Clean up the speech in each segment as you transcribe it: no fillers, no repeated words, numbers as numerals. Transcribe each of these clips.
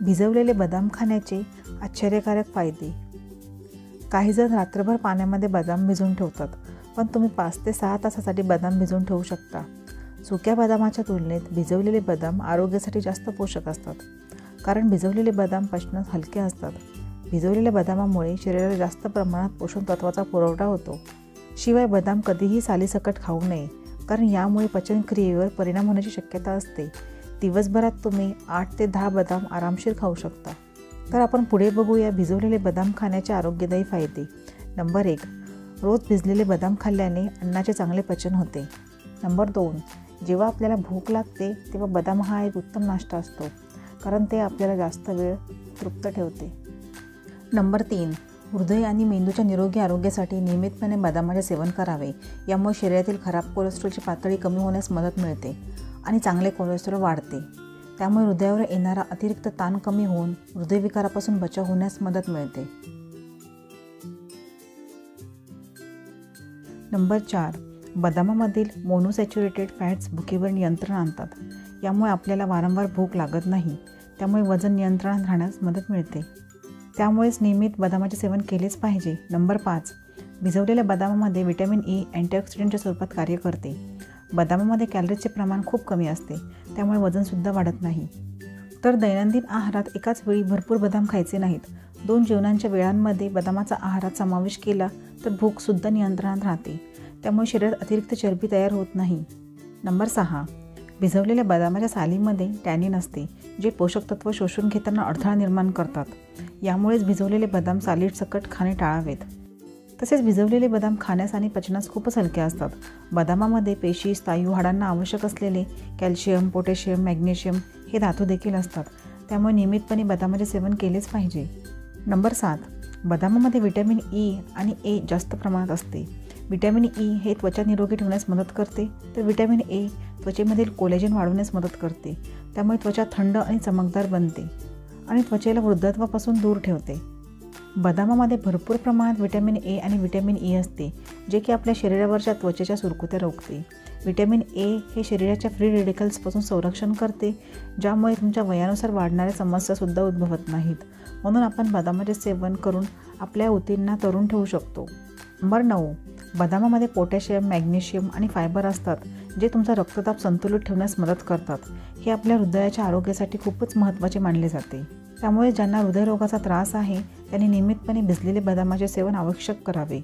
भिजवलेले बदाम खाण्याचे आश्चर्यकारक फायदे. काही जण रात्रभर पाण्यामध्ये बदाम भिजवून ठेवतात, पण तुम्ही 5 ते 6 तासासाठी बदाम भिजवून ठेवू शकता. सुक्या बदामाच्या तुलनेत भिजवलेले बदाम आरोग्यासाठी जास्त पोषक असतात, कारण भिजवलेले बदाम पचनास हलके असतात. भिजवलेल्या बदामामुळे शरीराला जास्त प्रमाणात पोषक तत्वाचा पुरवठा होतो. शिवाय बदाम कधीही सालीसकट खाऊ नये, कारण यामुळे पचनक्रियेवर परिणाम होण्याची शक्यता असते. दिवसभरात तुम्ही 8 ते 10 बदाम आरामशीर खाऊ शकता. तर आपण पुढे बघूया भिजवलेले बदाम खाण्याचे आरोग्यदायी फायदे. नंबर 1, रोज भिजलेले बदाम खाल्ल्याने अन्नाचे चांगले पचन होते. नंबर 2, जेव्हा आपल्याला भूक लागते तेव्हा बदाम हा एक उत्तम नाश्ता असतो, कारण ते आपल्याला जास्त वेळ तृप्त ठेवते. नंबर 3, हृदय आणि मेंदूच्या निरोगी आरोग्यासाठी नियमितपणे बदामाचे सेवन करावे. यामुळे शरीरातील खराब कोलेस्ट्रॉलची पातळी कमी होण्यास मदत मिळते आणि चांगले कोलेस्ट्रॉल वाढते. त्यामुळे हृदयावर येणारा अतिरिक्त ताण कमी होऊन हृदयविकारापासून बचाव होण्यास मदत मिळते. नंबर 4, बदामामधील मोनोसॅच्युरेटेड फॅट्स भुकेवर नियंत्रण आणतात. यामुळे आपल्याला वारंवार भूक लागत नाही, त्यामुळे वजन नियंत्रणात राहण्यास मदत मिळते. त्यामुळेच नियमित बदामाचे सेवन केलेच पाहिजे. नंबर 5, भिजवलेल्या बदामामध्ये व्हिटॅमिन ई अँटीऑक्सिडंटच्या स्वरूपात कार्य करते. बदामामध्ये कॅलरीजचे प्रमाण खूप कमी असते, त्यामुळे वजनसुद्धा वाढत नाही. तर दैनंदिन आहारात एकाच वेळी भरपूर बदाम खायचे नाहीत. 2 जेवणांच्या वेळांमध्ये बदामाचा आहारात समावेश केला तर भूकसुद्धा नियंत्रणात राहते. त्यामुळे शरीरात अतिरिक्त चरबी तयार होत नाही. नंबर 6, भिजवलेल्या बदामाच्या सालीमध्ये टॅनिन असते, जे पोषक तत्व शोषून घेताना अडथळा निर्माण करतात. यामुळेच भिजवलेले बदाम सालीडसकट खाणे टाळावेत. तसेच भिजवलेले बदाम खाण्यास आणि पचनास खूपच हलके असतात. बदामामध्ये पेशी, स्नायू, हाडांना आवश्यक असलेले कॅल्शियम, पोटॅशियम, मॅग्नेशियम हे धातू देखील असतात. त्यामुळे नियमितपणे बदामाचे सेवन केलेच पाहिजे. नंबर 7, बदामामध्ये व्हिटॅमिन ई आणि ए जास्त प्रमाणात असते. व्हिटॅमिन ई हे त्वचा निरोगी ठेवण्यास मदत करते, तर व्हिटॅमिन ए त्वचेमधील कोलेजन वाढवण्यास मदत करते. त्यामुळे त्वचा थंड आणि चमकदार बनते आणि त्वचेला वृद्धत्वापासून दूर ठेवते. बदामामध्ये भरपूर प्रमाणात व्हिटॅमिन ए आणि व्हिटॅमिन ई असते, जे की आपल्या शरीरावरच्या त्वचेच्या सुरकुत्या रोखते. व्हिटॅमिन ए हे शरीराच्या फ्री रेडिकल्सपासून संरक्षण करते, ज्यामुळे तुमच्या वयानुसार वाढणाऱ्या समस्यासुद्धा उद्भवत नाहीत. म्हणून आपण बदामाचे सेवन करून आपल्या ऊतींना तरुण ठेवू शकतो. नंबर 9, बदामामध्ये पोटॅशियम, मॅग्नेशियम आणि फायबर असतात, जे तुमचा रक्तदाब संतुलित ठेवण्यास मदत करतात. हे आपल्या हृदयाच्या आरोग्यासाठी खूपच महत्त्वाचे मानले जाते. त्यामुळे ज्यांना हृदयरोगाचा त्रास आहे त्यांनी नियमितपणे भिजलेले बदामाचे सेवन आवश्यक करावे.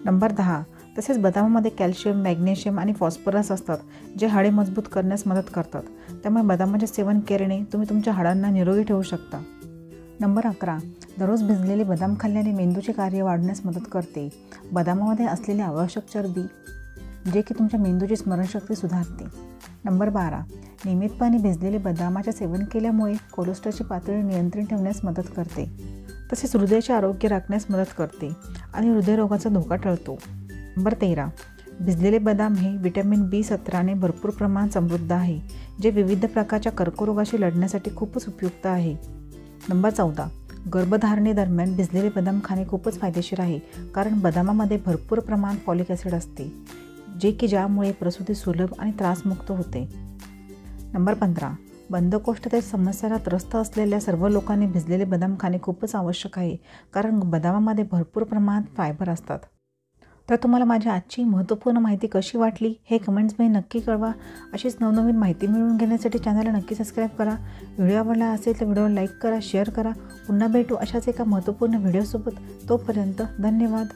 नंबर 10, तसेच बदामामध्ये कॅल्शियम, मॅग्नेशियम आणि फॉस्फरस असतात, जे हाडे मजबूत करण्यास मदत करतात. त्यामुळे बदामाचे सेवन केल्याने तुम्ही तुमच्या हाडांना निरोगी ठेवू शकता. नंबर 11, दररोज भिजलेले बदाम खाल्ल्याने मेंदूचे कार्य वाढण्यास मदत करते. बदामामध्ये असलेली आवश्यक चरबी, जे की तुमच्या मेंदूची स्मरणशक्ती सुधारते. नंबर 12, नियमितपणे भिजलेले बदामाचे सेवन केल्यामुळे कोलेस्ट्रॉलची पातळी नियंत्रित ठेवण्यास मदत करते. तसेच हृदयाचे आरोग्य राखण्यास मदत करते आणि हृदयरोगाचा धोका टळतो. नंबर 13, भिजलेले बदाम हे व्हिटॅमिन B17ने भरपूर प्रमाणात समृद्ध आहे, जे विविध प्रकारच्या कर्करोगाशी लढण्यासाठी खूपच उपयुक्त आहे. नंबर 14, गर्भधारणेदरम्यान भिजलेले बदाम खाणे खूपच फायदेशीर आहे, कारण बदामामध्ये भरपूर प्रमाणात फॉलिक ॲसिड असते, जे की ज्यामुळे प्रसूती सुलभ आणि त्रासमुक्त होते. नंबर 15, बद्धकोष्ठतेच्या समस्येला त्रस्त असलेल्या सर्व लोकांनी भिजलेले बदाम खाणे खूपच आवश्यक आहे, कारण बदामामध्ये भरपूर प्रमाणात फायबर असतात. तर तुम्हाला माझी आजची महत्त्वपूर्ण माहिती कशी वाटली हे कमेंट्समध्ये नक्की कळवा. अशीच नवनवीन माहिती मिळवून घेण्यासाठी चॅनलला नक्की सबस्क्राईब करा. व्हिडिओ आवडला असेल तर व्हिडिओला लाईक करा, शेअर करा. पुन्हा भेटू अशाच एका महत्त्वपूर्ण व्हिडिओसोबत. तोपर्यंत धन्यवाद.